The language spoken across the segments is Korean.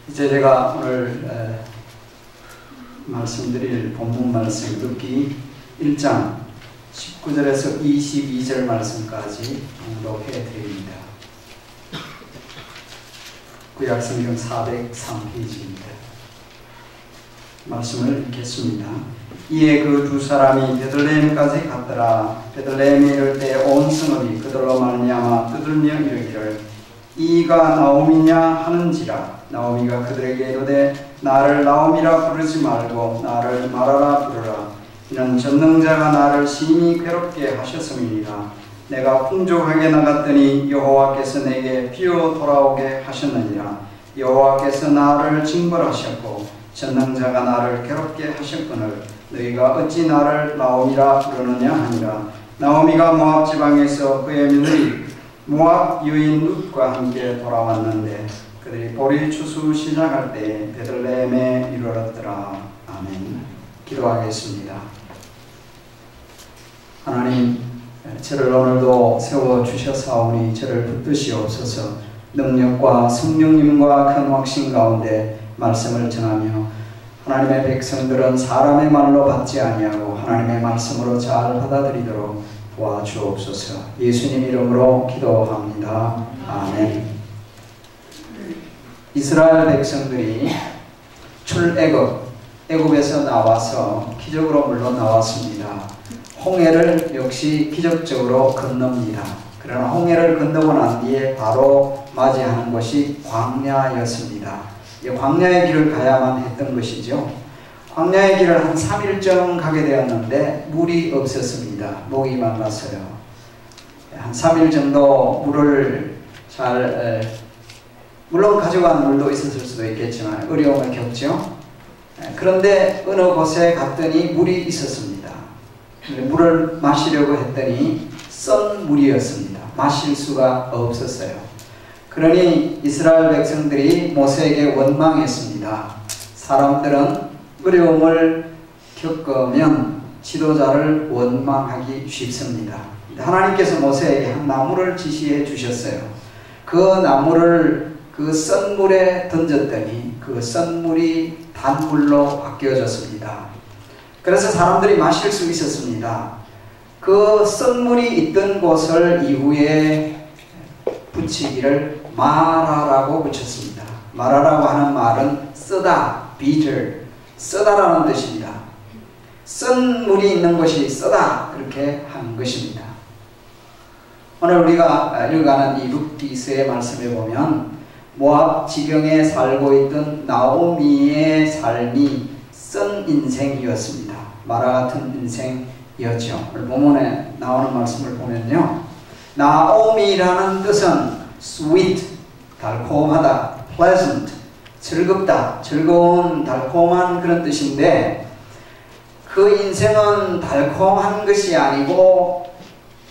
이제 제가 오늘 말씀드릴 본문 말씀 룻기 1장 19절에서 22절 말씀까지 공독해 드립니다. 구약성경 403페이지입니다. 말씀을 읽겠습니다. 이에 그 두 사람이 베들레헴까지 갔더라. 베들레헴에 이를 때 온 성읍이 그들로 말미암아 떠들며 이르기를 이가 나오미냐 하는지라. 나오미가 그들에게 이르되 나를 나오미라 부르지 말고 나를 마라라 부르라. 이는 전능자가 나를 심히 괴롭게 하셨음이니라. 내가 풍족하게 나갔더니 여호와께서 내게 비어 돌아오게 하셨느니라. 여호와께서 나를 징벌하셨고 전능자가 나를 괴롭게 하셨거늘 너희가 어찌 나를 나오미라 부르느냐 하니라. 나오미가 모압 지방에서 그의 며느리 모압 여인 룻과 함께 돌아왔는데 그들이 보리 추수 시작할 때 베들레헴에 이르렀더라. 아멘. 기도하겠습니다. 하나님, 저를 오늘도 세워주셨사오니 저를 붙드시옵소서. 능력과 성령님과 큰 확신 가운데 말씀을 전하며 하나님의 백성들은 사람의 말로 받지 아니하고 하나님의 말씀으로 잘 받아들이도록 도와주옵소서. 예수님 이름으로 기도합니다. 아멘. 이스라엘 백성들이 애굽에서 나와서 기적으로 물러 나왔습니다. 홍해를 역시 기적적으로 건넙니다. 그러나 홍해를 건너고 난 뒤에 바로 맞이하는 것이 광야였습니다. 광야의 길을 가야만 했던 것이죠. 광야의 길을 한 3일쯤 가게 되었는데 물이 없었습니다. 목이 말라서요. 한 3일 정도 물을 물론 가져간 물도 있었을 수도 있겠지만 어려움을 겪죠. 그런데 어느 곳에 갔더니 물이 있었습니다. 물을 마시려고 했더니 썬 물이었습니다. 마실 수가 없었어요. 그러니 이스라엘 백성들이 모세에게 원망했습니다. 사람들은 어려움을 겪으면 지도자를 원망하기 쉽습니다. 하나님께서 모세에게 한 나무를 지시해 주셨어요. 그 나무를 그 썬 물에 던졌더니 그 썬 물이 단물로 바뀌어졌습니다. 그래서 사람들이 마실 수 있었습니다. 그 썬 물이 있던 곳을 이후에 붙이기를 마라라고 붙였습니다. 마라라고 하는 말은 쓰다, bitter, 쓰다라는 뜻입니다. 썬 물이 있는 곳이 쓰다, 그렇게 한 것입니다. 오늘 우리가 읽어가는 이 룻기서의 말씀에 보면 모압 지경에 살고 있던 나오미의 삶이 썬 인생이었습니다. 마라 같은 인생이었죠. 오늘 본문에 나오는 말씀을 보면요, 나오미라는 뜻은 sweet, 달콤하다, pleasant, 즐겁다, 즐거운, 달콤한 그런 뜻인데 그 인생은 달콤한 것이 아니고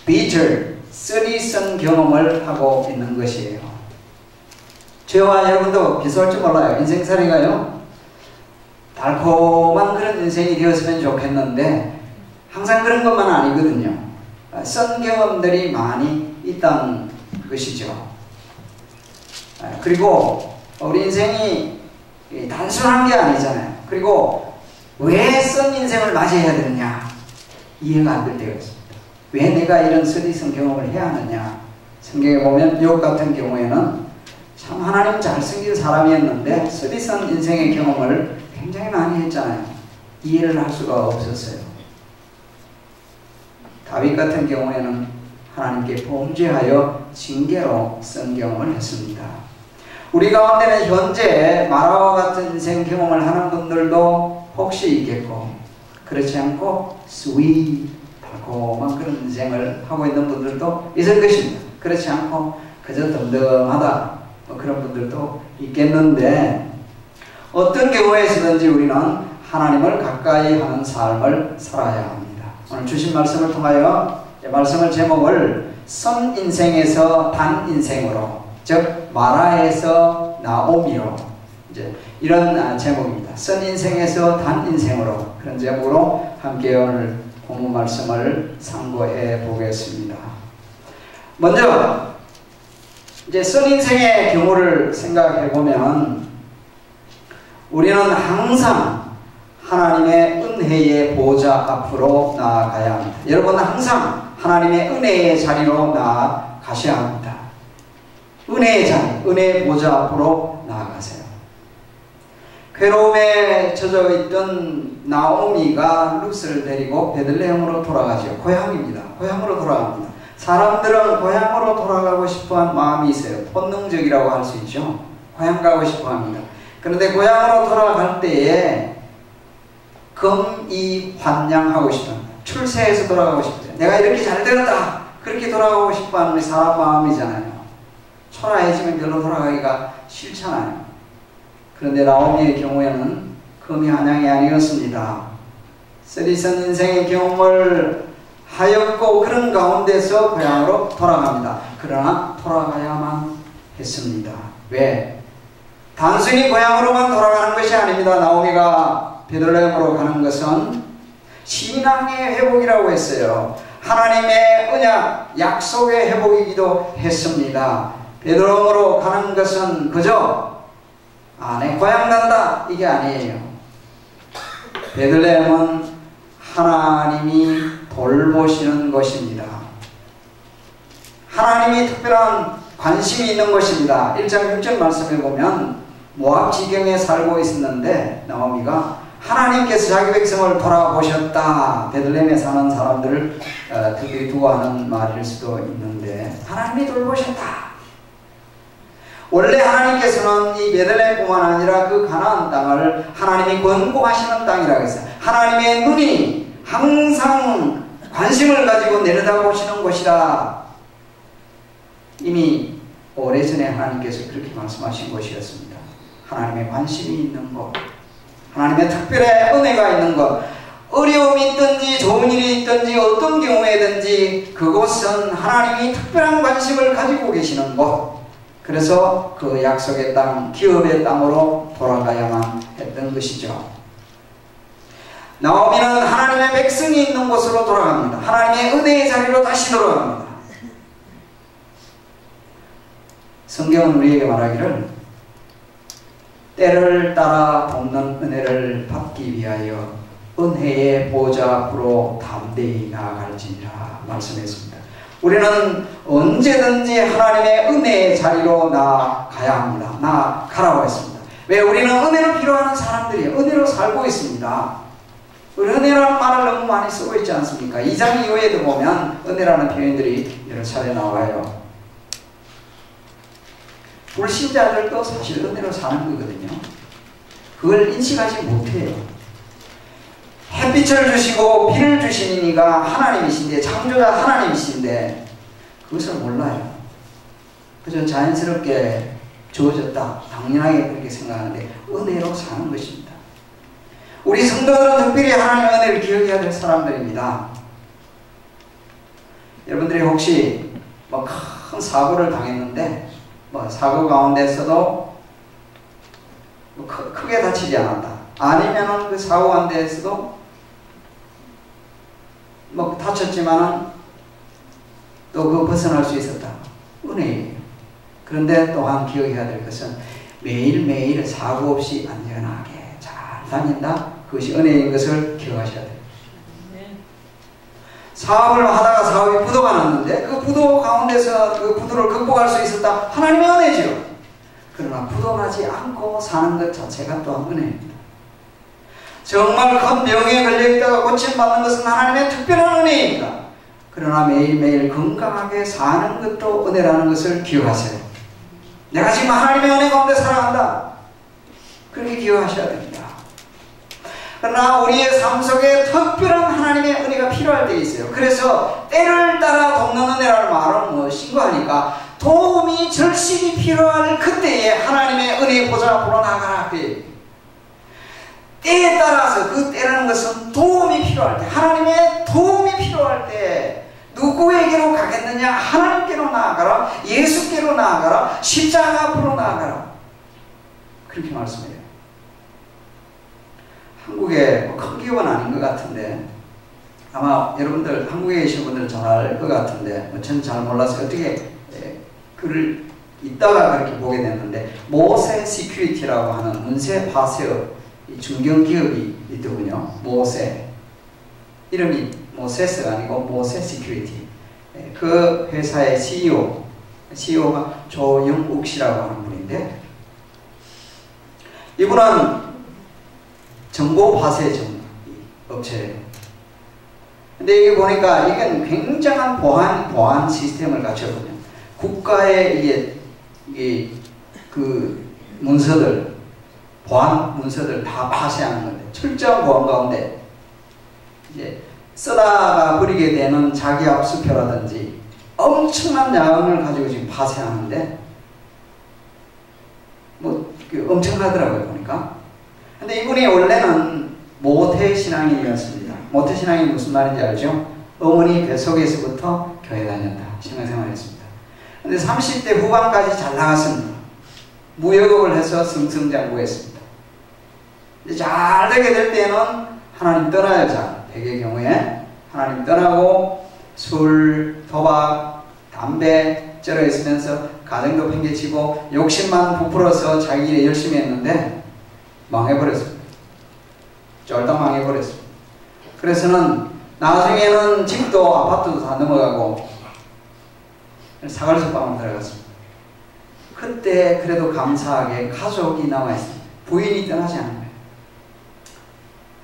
bitter, 쓰리 쓴 경험을 하고 있는 것이에요. 저와 여러분도 비슷할지 몰라요. 인생살이가요, 달콤한 그런 인생이 되었으면 좋겠는데 항상 그런 것만 아니거든요. 쓴 경험들이 많이 있다는 것이죠. 그리고 우리 인생이 단순한 게 아니잖아요. 그리고 왜 쓴 인생을 맞이해야 되느냐, 이해가 안 될 때가 있습니다. 왜 내가 이런 쓰디쓴 경험을 해야 하느냐. 성경에 보면 욥 같은 경우에는 참 하나님 잘생긴 사람이었는데 쓰디쓴 인생의 경험을 굉장히 많이 했잖아요. 이해를 할 수가 없었어요. 다윗 같은 경우에는 하나님께 범죄하여 징계로 쓴 경험을 했습니다. 우리 가운데는 현재 마라와 같은 인생 경험을 하는 분들도 혹시 있겠고, 그렇지 않고 sweet, 달콤한 그런 인생을 하고 있는 분들도 있을 것입니다. 그렇지 않고 그저 덤덤하다, 그런 분들도 있겠는데 어떤 경우에서든지 우리는 하나님을 가까이 하는 삶을 살아야 합니다. 오늘 주신 말씀을 통하여 말씀을 제목을 선 인생에서 단 인생으로, 즉 마라에서 나오미로, 이제 이런 제목입니다. 선 인생에서 단 인생으로, 그런 제목으로 함께 오늘 본문 말씀을 상고해 보겠습니다. 먼저 이제 선 인생의 경우를 생각해 보면 우리는 항상 하나님의 은혜의 보좌 앞으로 나아가야 합니다. 여러분은 항상 하나님의 은혜의 자리로 나아가셔야 합니다. 은혜의 자리, 은혜의 보좌 앞으로 나아가세요. 괴로움에 젖어 있던 나오미가 룻을 데리고 베들레헴으로 돌아가죠. 고향입니다. 고향으로 돌아갑니다. 사람들은 고향으로 돌아가고 싶어하는 마음이 있어요. 본능적이라고 할 수 있죠. 고향 가고 싶어합니다. 그런데 고향으로 돌아갈 때에 금이환영하고 싶습니다. 출세해서 돌아가고 싶어요. 내가 이렇게 잘 되었다. 그렇게 돌아가고 싶어하는 사람 마음이잖아요. 초라해지면 별로 돌아가기가 싫잖아요. 그런데 나오미의 경우에는 금이 환영이 아니었습니다. 쓰리선 인생의 경험을 하였고 그런 가운데서 고향으로 돌아갑니다. 그러나 돌아가야만 했습니다. 왜? 단순히 고향으로만 돌아가는 것이 아닙니다. 나오미가 베들레헴으로 가는 것은 신앙의 회복이라고 했어요. 하나님의 언약, 약속의 회복이기도 했습니다. 베들레헴으로 가는 것은 그저 내 고향 간다 이게 아니에요. 베들레헴은 하나님이 돌보시는 것입니다. 하나님이 특별한 관심이 있는 것입니다. 1장 6절 말씀에 보면 모압 지경에 살고 있었는데 나오미가 하나님께서 자기 백성을 돌아보셨다. 베들레헴에 사는 사람들을 특히 두고 하는 말일 수도 있는데 하나님이 돌보셨다. 원래 하나님께서는 이 베들레헴뿐만 아니라 그 가나안 땅을 하나님이 권고하시는 땅이라고 했어요. 하나님의 눈이 항상 관심을 가지고 내려다보시는 곳이라 이미 오래전에 하나님께서 그렇게 말씀하신 것이었습니다. 하나님의 관심이 있는 것, 하나님의 특별한 은혜가 있는 것, 어려움이 있든지 좋은 일이 있든지 어떤 경우에든지 그곳은 하나님이 특별한 관심을 가지고 계시는 곳. 그래서 그 약속의 땅, 기업의 땅으로 돌아가야만 했던 것이죠. 나오미는 하나님의 백성이 있는 곳으로 돌아갑니다. 하나님의 은혜의 자리로 다시 돌아갑니다. 성경은 우리에게 말하기를 때를 따라 돕는 은혜를 받기 위하여 은혜의 보좌 앞으로 담대히 나아갈지니라 말씀했습니다. 우리는 언제든지 하나님의 은혜의 자리로 나아가야 합니다. 나아가라고 했습니다. 왜? 우리는 은혜로 필요하는 사람들이에요. 은혜로 살고 있습니다. 우리 은혜라는 말을 너무 많이 쓰고 있지 않습니까? 2장 이후에도 보면 은혜라는 표현들이 여러 차례 나와요. 불신자들도 사실 은혜로 사는 거거든요. 그걸 인식하지 못해요. 햇빛을 주시고 비를 주시는 이가 하나님이신데, 창조자 하나님이신데 그것을 몰라요. 그저 자연스럽게 주어졌다, 당연하게 그렇게 생각하는데 은혜로 사는 것입니다. 우리 성도들은 특별히 하나님의 은혜를 기억해야 될 사람들입니다. 여러분들이 혹시 큰 사고를 당했는데 사고 가운데서도 크게 다치지 않았다, 아니면은 그 사고 가운데서도 다쳤지만은 또 그 벗어날 수 있었다. 은혜예요. 그런데 또한 기억해야 될 것은 매일매일 사고 없이 안전하게 잘 다닌다. 그것이 은혜인 것을 기억하셔야 돼요. 사업을 하다가 사업이 부도가 났는데 그 부도 가운데서 그 부도를 극복할 수 있었다. 하나님의 은혜죠. 그러나 부도나지 않고 사는 것 자체가 또한 은혜입니다. 정말 큰 병에 걸려있다가 고침받는 것은 하나님의 특별한 은혜입니다. 그러나 매일매일 건강하게 사는 것도 은혜라는 것을 기억하세요. 내가 지금 하나님의 은혜 가운데 살아간다. 그렇게 기억하셔야 됩니다. 그러나 우리의 삶 속에 특별한 하나님의 은혜가 필요할 때 있어요. 그래서 때를 따라 돕는 은혜라는 말은 무엇인가 하니까 도움이 절실히 필요할 그때에 하나님의 은혜의 보좌 앞으로 나가라. 때에 따라서, 그 때라는 것은 도움이 필요할 때, 하나님의 도움이 필요할 때 누구에게로 가겠느냐? 하나님께로 나아가라, 예수께로 나아가라, 십자가 앞으로 나아가라. 그렇게 말씀해요. 한국에 큰 기업은 아닌 것 같은데 아마 여러분들 한국에 계신 분들 잘 알 것 같은데 저는 잘 몰라서 어떻게 글을 이따가 그렇게 보게 됐는데 모세 시큐리티라고 하는 문세 파세업 중견 기업이 있더군요. 모세 이름이 모세스가 아니고 모세 시큐리티. 그 회사의 CEO가 조영욱 씨라고 하는 분인데 이분은 정보 파쇄 업체예요. 근데 이게 보니까 이건 굉장한 보안 시스템을 갖췄거든요. 국가의 이게 그 문서들, 보안 문서들 다 파쇄하는 건데, 철저한 보안 가운데 이제 쓰다가 버리게 되는 자기 압수표라든지 엄청난 양을 가지고 지금 파쇄하는데, 뭐 엄청나더라고요 보니까. 근데 이분이 원래는 모태신앙인이었습니다. 모태신앙이 무슨 말인지 알죠? 어머니 뱃속에서부터 교회 다녔다. 신앙생활했습니다. 근데 30대 후반까지 잘 나갔습니다. 무역업을 해서 승승장구했습니다. 이제 잘 되게 될 때는 하나님 떠나요. 자, 대개의 경우에 하나님 떠나고 술, 도박, 담배 쩔어 있으면서 가정도 팽개치고 욕심만 부풀어서 자기 일에 열심히 했는데 망해버렸습니다. 쫄딱 망해버렸습니다. 그래서는 나중에는 집도 아파트도 다 넘어가고 사갈수방으로 들어갔습니다. 그때 그래도 감사하게 가족이 남아있습니다. 부인이 떠나지 않은 거예요.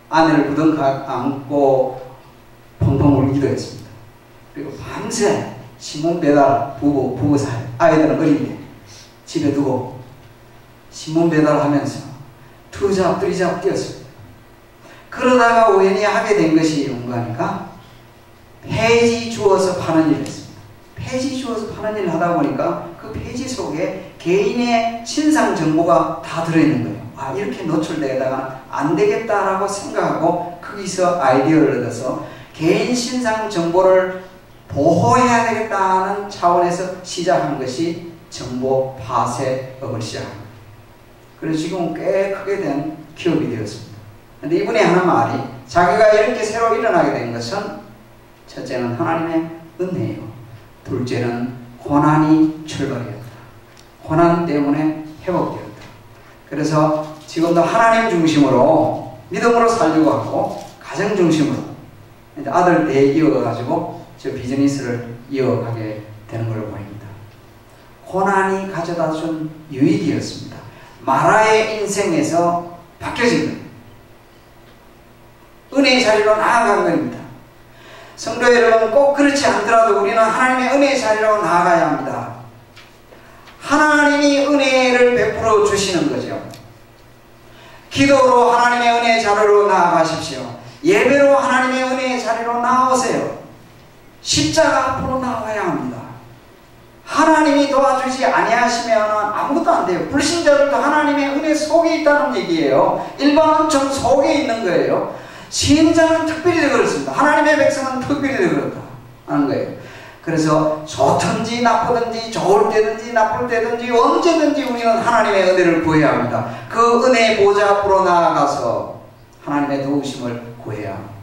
아내를 부둥 안고 펑펑 울기도 했습니다. 그리고 밤새 신문 배달 부부 사이, 아이들은 어린데 집에 두고 신문 배달하면서 투잡 뜨리잡 뛰었습니다. 그러다가 우연히 하게 된 것이 뭔가니까 폐지 주워서 파는 일을 했습니다. 폐지 주워서 파는 일을 하다 보니까 그 폐지 속에 개인의 신상 정보가 다 들어있는 거예요. 아, 이렇게 노출되다가 안 되겠다라고 생각하고 거기서 아이디어를 얻어서 개인 신상 정보를 보호해야 되겠다는 차원에서 시작한 것이 정보 파쇄업을 시작합니다. 그래서 지금 꽤 크게 된 기업이 되었습니다. 근데 이분이 하는 말이 자기가 이렇게 새로 일어나게 된 것은 첫째는 하나님의 은혜예요. 둘째는 고난이 출발이었다. 고난 때문에 회복되었다. 그래서 지금도 하나님 중심으로 믿음으로 살려고 하고 가정 중심으로 아들 대 이어가지고 저 비즈니스를 이어가게 되는 걸로 보입니다. 고난이 가져다 준 유익이었습니다. 마라의 인생에서 바뀌어진 거예요. 은혜의 자리로 나아간 겁니다. 성도 여러분, 꼭 그렇지 않더라도 우리는 하나님의 은혜의 자리로 나아가야 합니다. 하나님이 은혜를 베풀어 주시는 거죠. 기도로 하나님의 은혜의 자리로 나아가십시오. 예배로 하나님의 은혜의 자리로 나오세요. 십자가 앞으로 나와야 합니다. 하나님이 도와주지 아니하시면 아무것도 안 돼요. 불신자들도 하나님의 은혜 속에 있다는 얘기예요. 일반은 좀 속에 있는 거예요. 신자는 특별히 더 그렇습니다. 하나님의 백성은 특별히 더 그렇다 하는 거예요. 그래서 좋든지 나쁘든지 좋을 때든지 나쁠 때든지 언제든지 우리는 하나님의 은혜를 구해야 합니다. 그 은혜의 보좌 앞으로 나아가서 하나님의 도우심을 구해야 합니다.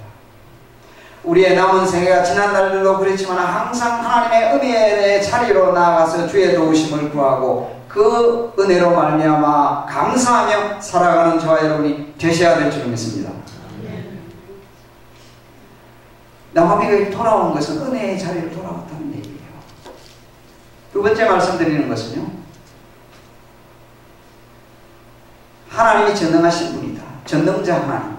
우리의 남은 생애가 지난 날들도 그렇지만 항상 하나님의 은혜의 자리로 나아가서 주의 도우심을 구하고 그 은혜로 말미암아 감사하며 살아가는 저와 여러분이 되셔야 될 줄 믿습니다. 나오미가 돌아온 것은 은혜의 자리로 돌아왔다는 얘기예요. 두 번째 말씀드리는 것은요, 하나님이 전능하신 분이다. 전능자 하나님.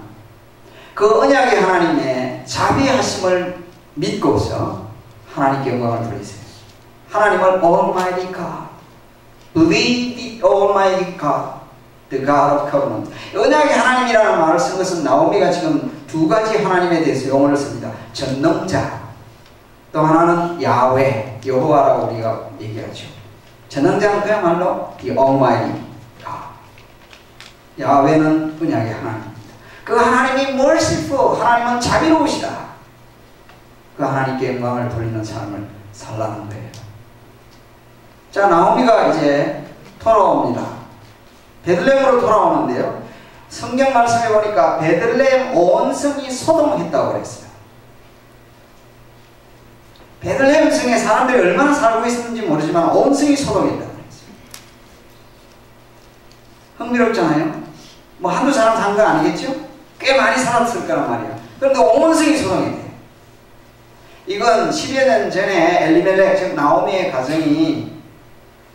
그 언약의 하나님의 자비하심을 믿고서 하나님께 영광을 돌리세요. 하나님을 Almighty God, Believe the Almighty God, the God of Covenant. 언약의 하나님이라는 말을 쓴 것은 나오미가 지금 두 가지 하나님에 대해서 용어를 씁니다. 전능자, 또 하나는 야훼, 여호와라고 우리가 얘기하죠. 전능자는 그야말로 the Almighty God. 야훼는 언약의 하나님. 그 하나님이 merciful, 하나님은 자비로우시다. 그 하나님께 영광을 돌리는 삶을 살라는 거예요. 자, 나오미가 이제 돌아옵니다. 베들레헴으로 돌아오는데요, 성경 말씀에 보니까 베들레헴 온 성이 소동했다고 그랬어요. 베들레헴 성에 사람들이 얼마나 살고 있었는지 모르지만 온 성이 소동했다고 그랬어요. 흥미롭잖아요. 뭐 한두 사람 산 거 아니겠죠? 꽤 많이 살았을 거란 말이야. 그런데 온 성이 소동이 돼. 이건 10여 년 전에 엘리멜렉, 즉 나오미의 가정이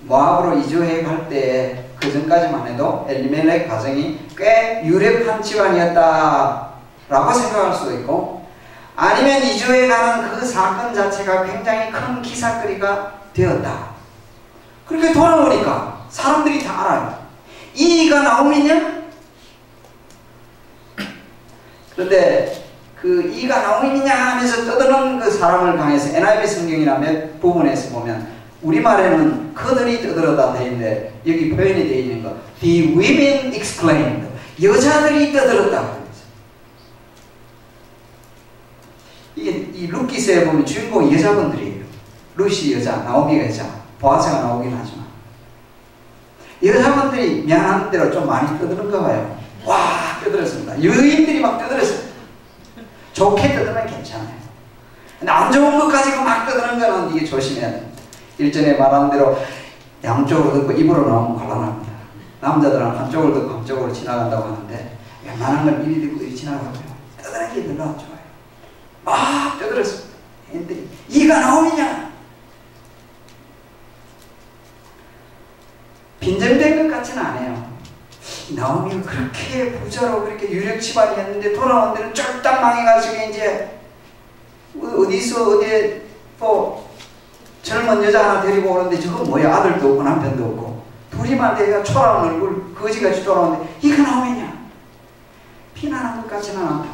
모압으로 이주해 갈 때 그 전까지만 해도 엘리멜렉 가정이 꽤 유력한 집안이었다라고 생각할 수도 있고, 아니면 이주해 가는 그 사건 자체가 굉장히 큰 기사거리가 되었다. 그렇게 돌아오니까 사람들이 다 알아요. 이가 나오미냐? 그런데 그 이가 나오미냐 하면서 떠드는 그 사람을 강해서 NIV 성경이나 몇 부분에서 보면 우리말에는 그들이 떠들었다 되어 있는데 여기 표현이 되어 있는 거 The women exclaimed. 여자들이 떠들었다. 이게 이 룻기서에 보면 주인공이 여자분들이에요. 룻이 여자, 나오미가 여자, 보아스가 나오긴 하지만 여자분들이 미안한 대로 좀 많이 떠드는가 봐요. 와, 떠들었습니다. 여인들이 막 떠들었어요. 좋게 떠들면 괜찮아요. 근데 안 좋은 것 가지고 막 떠드는 거는 이게 조심해야 됩니다. 일전에 말한 대로 양쪽으로 듣고 입으로 나오면 곤란합니다. 남자들은 한쪽으로 듣고 한쪽으로 지나간다고 하는데 웬만한 걸 이리 듣고 이리 지나가고요. 떠드는 게 별로 안 좋아요. 막 떠들었습니다. 얘들이 이가 나오느냐? 빈정된 것 같지는 않아요. 나오미가 그렇게 부자로 그렇게 유력 집안이었는데 돌아온 데는 쫄딱 망해가지고 이제 어디서 어디에 또 젊은 여자 하나 데리고 오는데 저거 뭐야? 아들도 없고 남편도 없고 둘이만 되니까 초라한 얼굴 거지같이 돌아오는데 이가 나오느냐? 비난한 것 같지는 않다.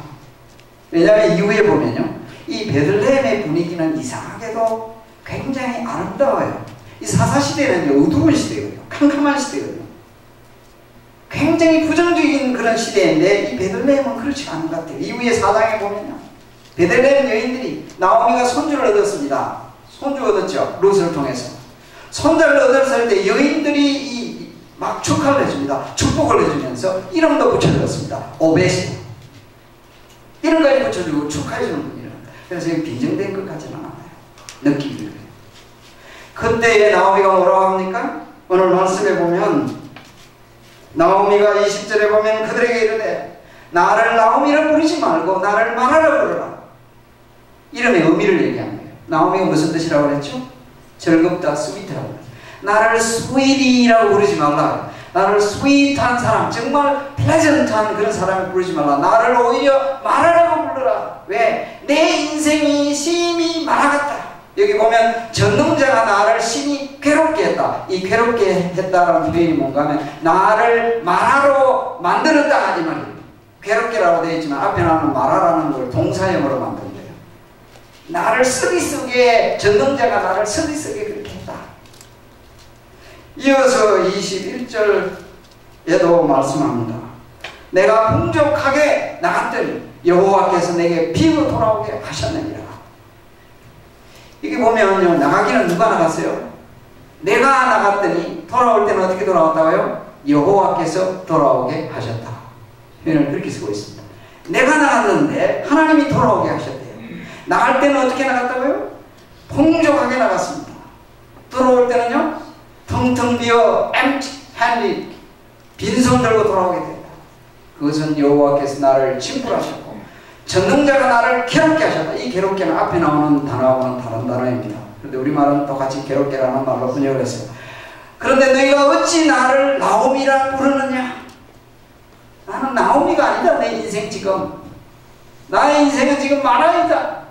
왜냐하면 이후에 보면요, 이 베들레헴의 분위기는 이상하게도 굉장히 아름다워요. 이 사사시대는 어두운 시대거든요. 캄캄한 시대거든요. 굉장히 부정적인 그런 시대인데 이 베들레헴은 그렇지 않은 것 같아요. 이후에 사장에 보면요, 베들레헴 여인들이 나오미가 손주를 얻었습니다. 손주 얻었죠. 룻을 통해서. 손자를 얻었을 때 여인들이 막 축하를 해줍니다. 축복을 해주면서 이름도 붙여줬습니다. 오벳이. 이름까지 붙여주고 축하해주는 분이에요. 그래서 빈정된 것 같지는 않아요. 느낌이 그래요. 그때의 나오미가 뭐라고 합니까? 오늘 말씀에 보면 나오미가 20절에 보면 그들에게 이르되 나를 나오미를 부르지 말고 나를 마라라 부르라. 이름의 의미를 얘기한 거예요. 나오미가 무슨 뜻이라고 그랬죠? 즐겁다, 스위트라고 그랬어요. 나를 스위디라고 부르지 말라. 나를 스윗한 사람, 정말 플레전트한 그런 사람을 부르지 말라. 나를 오히려 마라라고 불러라. 왜? 내 인생이 심히 마라 같다. 여기 보면 전능자가 나를 심히 괴롭게 했다. 이 괴롭게 했다라는 표현이 뭔가 하면 나를 마라로 만들었다 이 말이에요. 괴롭게라고 되어 있지만 앞에 나오는 마라라는 걸 동사형으로 만든 거예요. 나를 쓰기 쓰게, 전능자가 나를 쓰기 쓰게 그렇게 했다. 이어서 21절에도 말씀합니다. 내가 풍족하게 나갔더니 여호와께서 내게 비로 돌아오게 하셨느니라. 이게 보면요, 나가기는 누가 나갔어요? 내가 나갔더니 돌아올 때는 어떻게 돌아왔다고요? 여호와께서 돌아오게 하셨다. 표현을 그렇게 쓰고 있습니다. 내가 나갔는데 하나님이 돌아오게 하셨대요. 나갈 때는 어떻게 나갔다고요? 풍족하게 나갔습니다. 돌아올 때는요, 텅텅 비어 empty-handed, 빈손 들고 돌아오게 된다. 그것은 여호와께서 나를 징벌하셨고 전능자가 나를 괴롭게 하셨다. 이 괴롭게는 앞에 나오는 단어와는 다른 단어입니다. 그런데 우리말은 똑같이 괴롭게라는 말로 번역을 했어요. 그런데 너희가 어찌 나를 나오미라 부르느냐? 나는 나오미가 아니다. 내 인생 지금. 나의 인생은 지금 마라이다.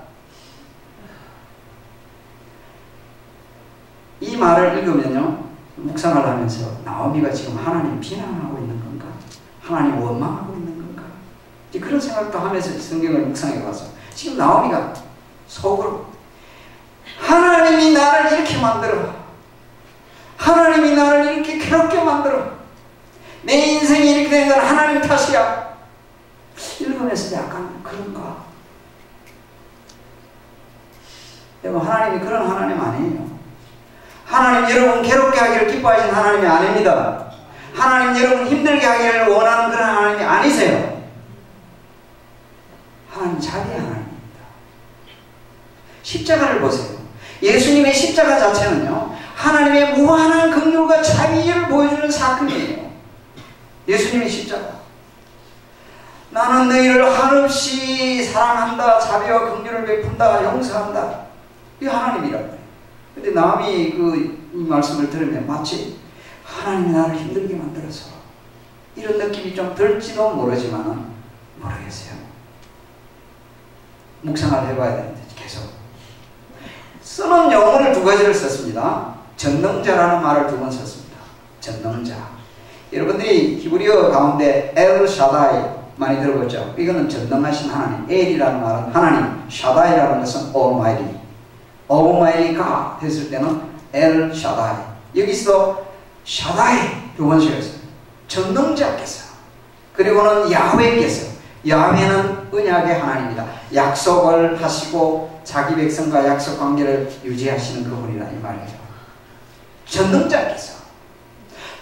이 말을 읽으면요, 묵상을 하면서 나오미가 지금 하나님 비난하고 있는 건가? 하나님 원망하고 있는 건가? 그런 생각도 하면서 성경을 묵상해 봐서 지금 나오미가 속으로 하나님이 나를 이렇게 만들어, 하나님이 나를 이렇게 괴롭게 만들어, 내 인생이 이렇게 된 건 하나님 탓이야. 읽으면서 약간 그런가? 여러분, 하나님이 그런 하나님 아니에요. 하나님 여러분 괴롭게 하기를 기뻐하시는 하나님이 아닙니다. 하나님 여러분 힘들게 하기를 원하는 그런 하나님이 아니세요. 하나님 자비의 하나님입니다. 십자가를 보세요. 예수님의 십자가 자체는요, 하나님의 무한한 긍휼과 자비를 보여주는 사건이에요. 예수님의 십자가. 나는 너희를 한없이 사랑한다, 자비와 긍휼을 베푼다, 용서한다. 이 하나님이란 말이에요. 근데 남이 이 말씀을 들으면 마치 하나님이 나를 힘들게 만들어서 이런 느낌이 좀 들지도 모르지만 모르겠어요. 묵상을 해봐야 되는데 계속. 쓰는 용어를 두 가지를 썼습니다. 전능자라는 말을 두 번 썼습니다. 전능자. 여러분들이 히브리어 가운데 엘 샤다이 많이 들어보죠. 이거는 전능하신 하나님. 엘이라는 말은 하나님, 샤다이라는 것은 Almighty. Almighty가 됐을 때는 엘 샤다이. 여기서 샤다이 두 번 쓰였어요. 전능자께서. 그리고는 야훼께서. 야훼는 언약의 하나님이다. 약속을 하시고 자기 백성과 약속 관계를 유지하시는 그분이라 이 말이에요. 전능자께서.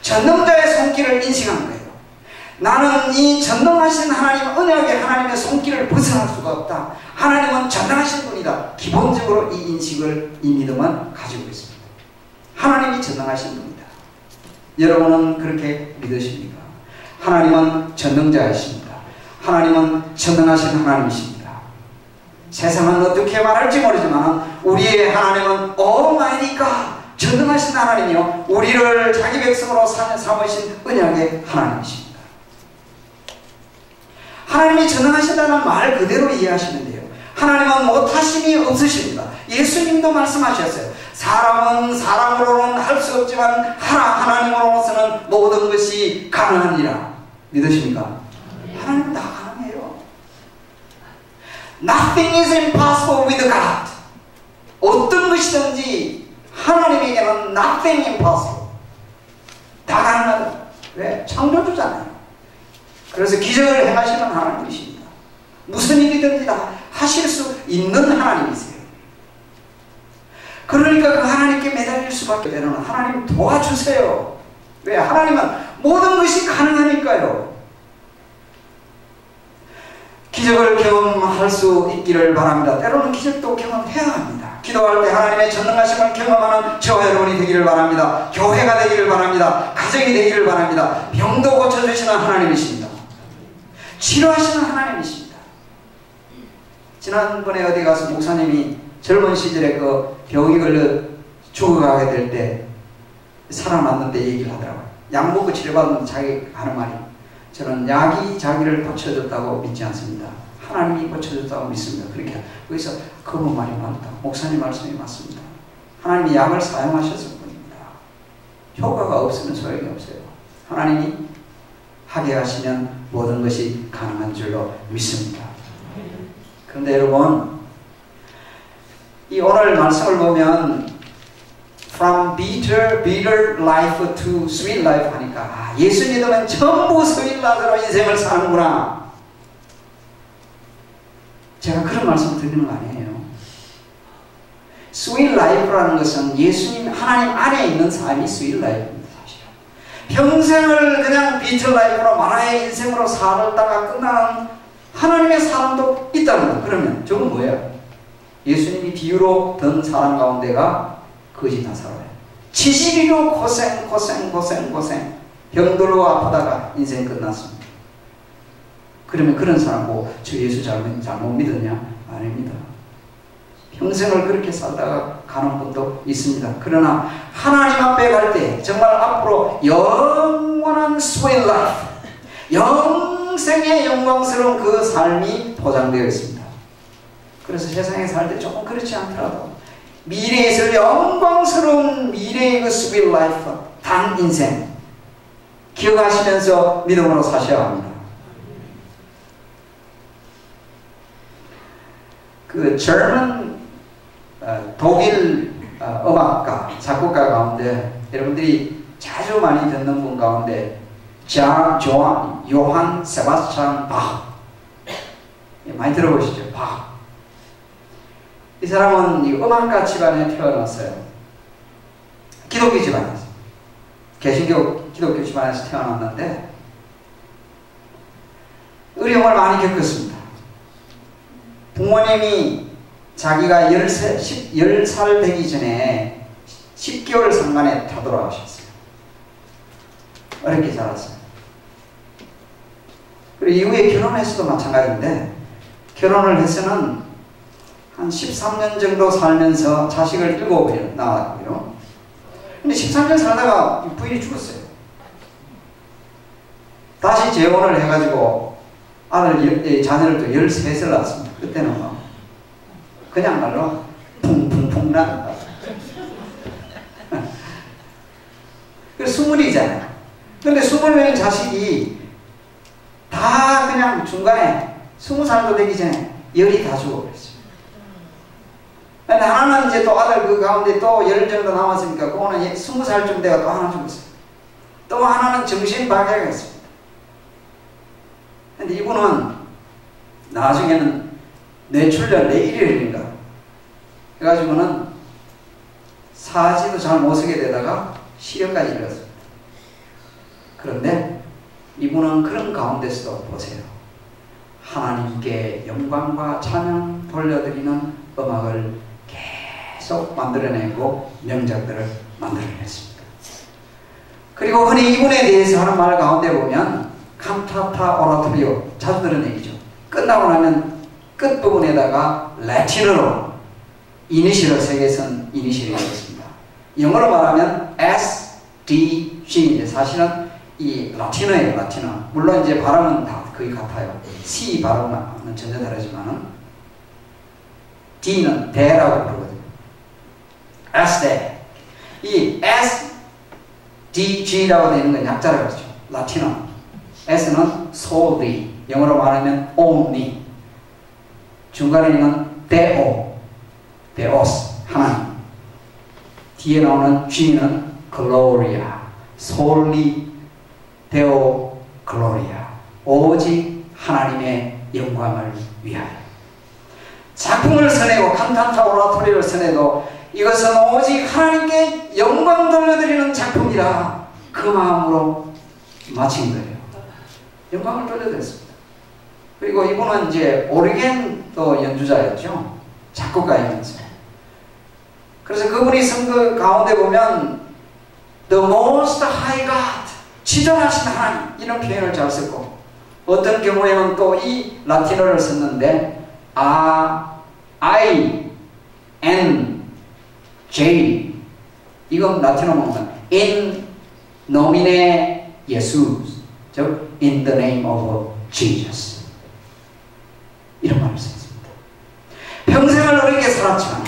전능자의 손길을 인식한 거예요. 나는 이 전능하신 하나님, 언약의 하나님의 손길을 벗어날 수가 없다. 하나님은 전능하신 분이다. 기본적으로 이 인식을, 이 믿음은 가지고 있습니다. 하나님이 전능하신 분이다. 여러분은 그렇게 믿으십니까? 하나님은 전능자이십니다. 하나님은 전능하신 하나님이십니다. 세상은 어떻게 말할지 모르지만 우리의 하나님은 Almighty가 전능하신 하나님이요, 우리를 자기 백성으로 삼으신 언약의 하나님이십니다. 하나님이 전능하신다는 말 그대로 이해하시면 돼요. 하나님은 못하심이 없으십니다. 예수님도 말씀하셨어요. 사람은 사람으로는 할 수 없지만 하나님으로서는 모든 것이 가능하니라. 믿으십니까? 하나님은 다 가능해요. Nothing is impossible with God. 어떤 것이든지 하나님에게는 nothing impossible. 다 가능하다. 왜? 창조주잖아요. 그래서 기적을 행하시는 하나님이십니다. 무슨 일이든지 다 하실 수 있는 하나님이세요. 그러니까 그 하나님께 매달릴 수밖에 되는, 하나님 도와주세요. 왜? 하나님은 모든 것이 가능하니까요. 기적을 경험할 수 있기를 바랍니다. 때로는 기적도 경험해야 합니다. 기도할 때 하나님의 전능하심을 경험하는 저와 여러분이 되기를 바랍니다. 교회가 되기를 바랍니다. 가정이 되기를 바랍니다. 병도 고쳐주시는 하나님이십니다. 치료하시는 하나님이십니다. 지난번에 어디 가서 목사님이 젊은 시절에 그 병이 걸려 죽어가게 될 때 살아났는데 얘기를 하더라고요. 약 먹고 치료받는 자기 하는 말이, 저는 약이 자기를 고쳐줬다고 믿지 않습니다. 하나님이 고쳐줬다고 믿습니다. 그렇게 거기서 그분 말이 맞다. 목사님 말씀이 맞습니다. 하나님이 약을 사용하셨을 뿐입니다. 효과가 없으면 소용이 없어요. 하나님이 하게 하시면 모든 것이 가능한 줄로 믿습니다. 그런데 여러분, 이 오늘 말씀을 보면 From bitter life to sweet life 하니까 예수 믿으면 전부 sweet life로 인생을 사는구나. 제가 그런 말씀을 드리는 거 아니에요. sweet life라는 것은 예수님 하나님 안에 있는 삶이 sweet life입니다. 사실은 평생을 그냥 bitter life로 만화의 인생으로 살다가 끝나는 하나님의 사람도 있다는 거. 그러면 저건 뭐예요? 예수님이 비유로 든 사람 가운데가 거지 나사로예요. 70일로 고생 병들고 아프다가 인생 끝났습니다. 그러면 그런 사람 보고 저 예수 잘못 믿었냐? 아닙니다. 평생을 그렇게 살다가 가는 분도 있습니다. 그러나 하나님 앞에 갈 때 정말 앞으로 영원한 sweet life, 영생의 영광스러운 그 삶이 보장되어 있습니다. 그래서 세상에 살 때 조금 그렇지 않더라도 미래에 있을 영광스러운 미래의 그 sweet life, 단 인생 기억하시면서 믿음으로 사셔야 합니다. 그 젊은 독일 음악가, 작곡가 가운데 여러분들이 자주 많이 듣는 분 가운데 요한 세바스찬 바흐, 많이 들어보시죠? 바흐. 이 사람은 이 음악가 집안에 태어났어요. 기독교 집안에서. 개신교 기독교 집안에서 태어났는데 어려움을 많이 겪었습니다. 부모님이 자기가 10살 되기 전에 10개월 상간에 다 돌아가셨어요. 어렵게 자랐어요. 그리고 이후에 결혼했어도 마찬가지인데, 결혼을 해서는 한 13년 정도 살면서 자식을 7을 낳았고요. 근데 13년 살다가 부인이 죽었어요. 다시 재혼을 해가지고 자녀를 또 13을 낳았습니다. 그때는 뭐 그냥 말로 풍풍풍 나간다. 그래서 20이잖아요. 근데 20명 자식이 다 그냥 중간에 20살도 되기 전에 열이 다 죽어버렸어요. 근데 하나는 이제 또 아들 그 가운데 또 열 정도 남았으니까 그거는 20살쯤 돼가 또 하나 죽었어요. 또 하나는 정신박애가 있습니다. 근데 이분은 나중에는 뇌출혈, 뇌일혈인가 해가지고는 사지도 잘 못쓰게 되다가 실형까지 이르렀습니다. 그런데 이분은 그런 가운데서도 보세요. 하나님께 영광과 찬양 돌려드리는 음악을 계속 만들어내고 명작들을 만들어냈습니다. 그리고 흔히 이분에 대해서 하는 말 가운데 보면 칸타타 오라토리오 자주 들은 얘기죠. 끝나고 나면 끝부분에다가 라틴어로 이니셜을 새겨선 이니셜이 되었습니다. 영어로 말하면 S, D, G. 사실은 이 라틴어예요, 라틴어. 물론 이제 발음은 다 거의 같아요. C 발음은 전혀 다르지만은 D는 대라고 부르거든요. S-대. 이 S, D, G라고 되는 건 약자라고 하죠. 라틴어. S는 solely, 영어로 말하면 only. 중간에 있는 Deo, Deos, 하나님. 뒤에 나오는 G는 Gloria, solely Deo Gloria, 오직 하나님의 영광을 위하여. 작품을 써내고 칸타타 오라토리를 써내도 이것은 오직 하나님께 영광 돌려드리는 작품이라 그 마음으로 마친 거예요. 영광을 돌려드렸습니다. 그리고 이분은 이제 오르겐도 연주자였죠. 작곡가이면서. 그래서 그분이 쓴 그 가운데 보면 The Most High God, 지존하신 하나님, 이런 표현을 잘 썼고, 어떤 경우에는 또 이 라틴어를 썼는데 I, N, J, 이건 라틴어 보면 In nomine Jesus, 즉 In the name of Jesus, 이런 말을 썼습니다. 평생을 어렵게 살았지만,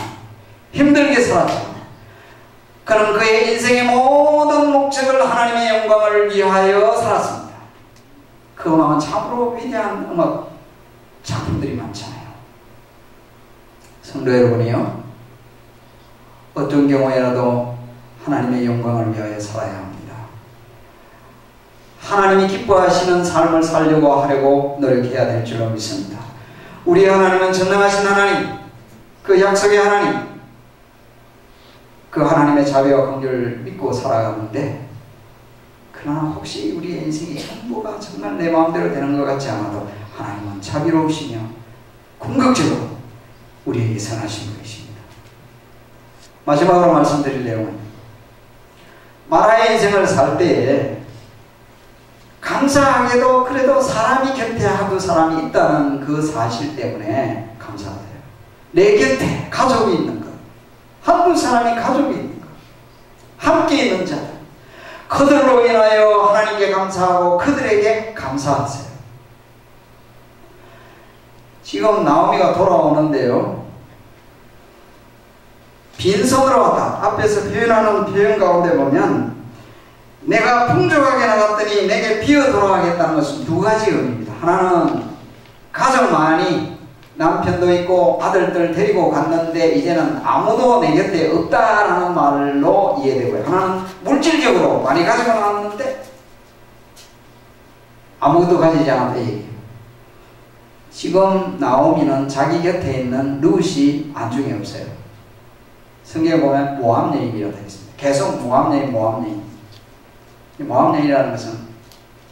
힘들게 살았지만, 그는 그의 인생의 모든 목적을 하나님의 영광을 위하여 살았습니다. 그 음악은 참으로 위대한 음악 작품들이 많잖아요. 성도 여러분이요, 어떤 경우에라도 하나님의 영광을 위하여 살아야 합니다. 하나님이 기뻐하시는 삶을 살려고 하려고 노력해야 될 줄로 믿습니다. 우리 하나님은 전능하신 하나님, 그 약속의 하나님, 그 하나님의 자비와 긍휼을 믿고 살아가는데, 그러나 혹시 우리의 인생이 전부가 정말 내 마음대로 되는 것 같지 않아도 하나님은 자비로우시며 궁극적으로 우리에게 선하신 분이십니다. 마지막으로 말씀드릴 내용은, 마라의 인생을 살 때에 감사하게도 그래도 사람이 곁에 한두 사람이 있다는 그 사실 때문에 감사하세요. 내 곁에 가족이 있는 것, 한두 사람이 가족이 있는 것, 함께 있는 자들, 그들로 인하여 하나님께 감사하고 그들에게 감사하세요. 지금 나오미가 돌아오는데요, 빈손으로 왔다. 앞에서 표현하는 표현 가운데 보면 내가 풍족하게 나갔더니 내게 비어 돌아가겠다는 것은 두 가지 의미입니다. 하나는 가족 많이 남편도 있고 아들들 데리고 갔는데 이제는 아무도 내 곁에 없다라는 말로 이해되고요. 하나는 물질적으로 많이 가지고 나왔는데 아무것도 가지지 않았다 얘기해요. 지금 나오미는 자기 곁에 있는 룻이 안중에 없어요. 성경에 보면 모압 여인이라고 되어 있습니다. 계속 모압 여인, 모압 여인. 모압 여인이라는 것은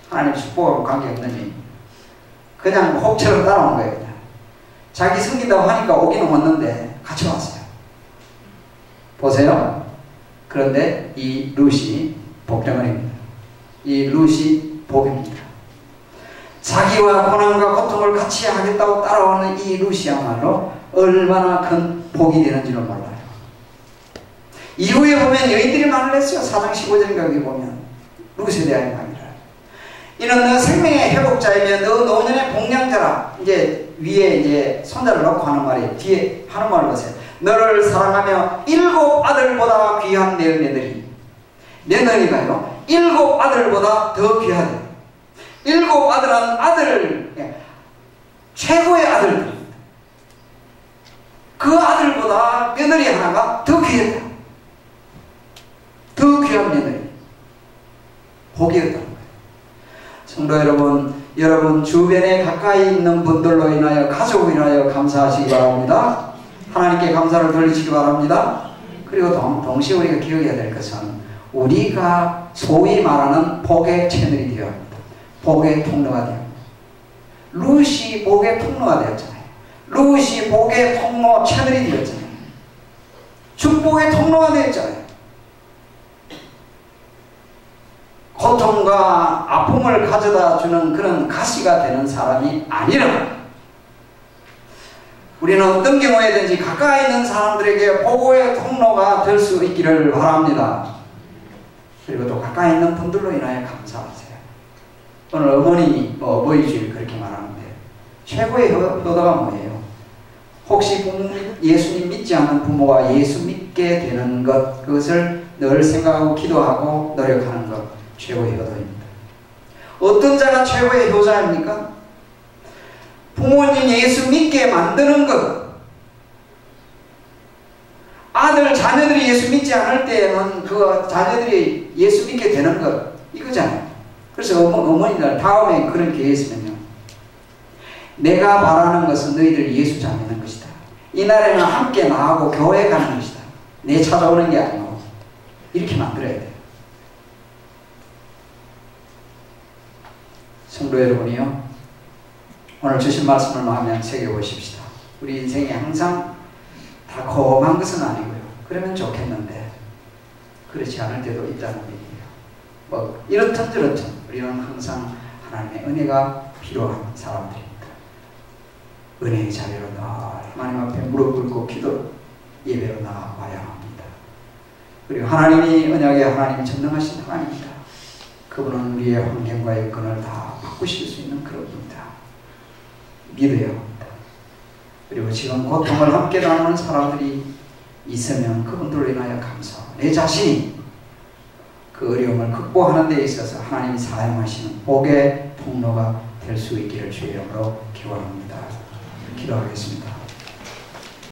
하나님 축복하고 관계없는 여인. 그냥 혹처럼 따라온 거예요. 그냥. 자기 섬긴다고 하니까 오기는 왔는데 같이 왔어요. 보세요. 그런데 이 룻이 복덩어리입니다. 이 룻이 복입니다. 자기 자기와 고난과 고통을 같이 하겠다고 따라오는 이 룻이야말로 얼마나 큰 복이 되는지를 몰라요. 이후에 보면 여인들이 말을 했어요. 4장 15절 거기 보면 룻에 대한 이야기를. 이는 너 생명의 회복자이며 너 노년의 복량자라. 이제 위에 이제 손자를 놓고 하는 말이 뒤에 하는 말을 보세요. 너를 사랑하며 7 아들보다 귀한 내 은혜들이. 내 너희가요 7 아들보다 더 귀하대. 7 아들은 아들 최고의 아들들입니다. 그 아들보다 며느리 하나가 더 귀했다. 더 귀한 며느리. 복이었다는 거예요. 성도 여러분, 여러분 주변에 가까이 있는 분들로 인하여 가족으로 인하여 감사하시기 바랍니다. 하나님께 감사를 돌리시기 바랍니다. 그리고 동시에 우리가 기억해야 될 것은 우리가 소위 말하는 복의 채널이 되어야 합니다. 복의 통로가 되어야 합니다. 룻이 복의 통로가 되었잖아요. 룻이 복의 통로 채널이 되었잖아요. 축복의 통로가 되었잖아요. 고통과 아픔을 가져다 주는 그런 가시가 되는 사람이 아니라 우리는 어떤 경우에든지 가까이 있는 사람들에게 복의 통로가 될 수 있기를 바랍니다. 그리고 또 가까이 있는 분들로 인하여 감사하세요. 오늘 어머니 어버이주일 그렇게 말하는데 최고의 효도가 뭐예요? 혹시 예수님 믿지 않는 부모가 예수 믿게 되는 것, 그것을 늘 생각하고 기도하고 노력하는 것, 최고의 효도입니다. 어떤 자가 최고의 효자입니까? 부모님 예수 믿게 만드는 것. 아들, 자녀들이 예수 믿지 않을 때에는 그 자녀들이 예수 믿게 되는 것, 이거잖아요. 그래서 어머니들 다음에 그런 기회 있으면요, 내가 바라는 것은 너희들 예수 잘 믿는 것이다. 이날에는 함께 나하고 교회 가는 것이다. 내 찾아오는 게 아니고 이렇게 만들어야 돼요. 성도 여러분이요, 오늘 주신 말씀을 마음에 새겨보십시다. 우리 인생에 항상 달콤한 것은 아니고요. 그러면 좋겠는데 그렇지 않을 때도 있다는 얘기예요. 이렇든 저렇든 우리는 항상 하나님의 은혜가 필요한 사람들입니다. 은혜의 자리로 늘 하나님 앞에 무릎 꿇고 기도 예배로 나아가야 합니다. 그리고 하나님이 언약의 하나님, 전능하신 하나님입니다. 그분은 우리의 환경과 여건을 다 바꾸실 수 있는 그런 분이다. 믿어야 합니다. 그리고 지금 고통을 함께 나누는 사람들이 있으면 그분들로 인하여 감사하고 내 자신이 그 어려움을 극복하는 데 있어서 하나님이 사용하시는 복의 통로가 될 수 있기를 주의 이름으로 기원합니다. 기도하겠습니다.